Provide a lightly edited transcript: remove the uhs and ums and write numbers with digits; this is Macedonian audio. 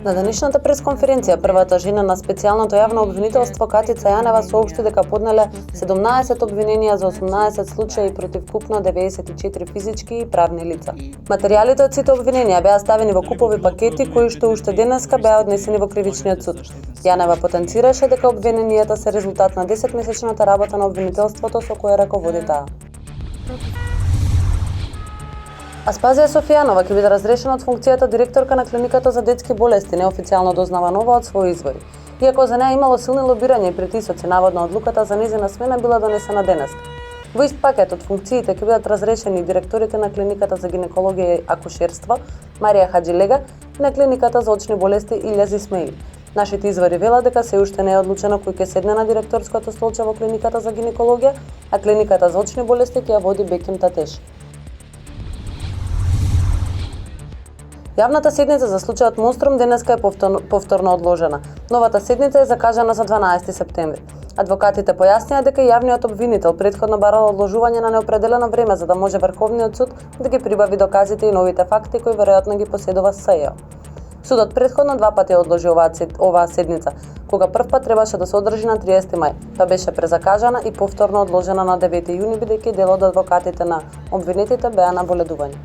На денешната пресконференција, првата жена на специјалното јавно обвинителство Катица Јанева соопшти дека поднеле 17 обвиненија за 18 случаи против купно 94 физички и правни лица. Материјалите од сите обвиненија беа ставени во купови пакети кои што уште денеска беа однесени во кривичниот суд. Јанева потенцираше дека обвиненијата се резултат на 10-месечната работа на обвинителството со кое раководи таа. Аспазија Софијанова ќе биде разрешена од функцијата директорка на клиниката за детски болести, неофицијално дознава нова од своји извори. Иако за неа имало силни лобирања и притисоци, наводно одлуката за нејзина смена била донесена денеска. Во ист пакет од функциите ќе бидат разрешени директорите на клиниката за гинекологија и акушерство Марија Хаджилега и на клиниката за очни болести Илјаз Исмаил. Нашите извори велат дека се уште не е одлучено кој ќе седне на директорското столче во клиниката за гинекологија, а клиниката за очни болести ќе ја води Беким Татеш. Јавната седница за случајот Монструм денеска е повторно одложена. Новата седница е закажана за 12 септември. Адвокатите појаснија дека јавниот обвинител претходно барал одложување на неопределено време за да може Врховниот суд да ги прибави доказите и новите факти кои веројатно ги поседува СЈО. Судот претходно два пати одложи оваа седница, кога прв пат требаше да се одржи на 30 мај. Тоа беше презакажана и повторно одложена на 9 јуни бидејќи дел од адвокатите на обвинетите беа на боледување.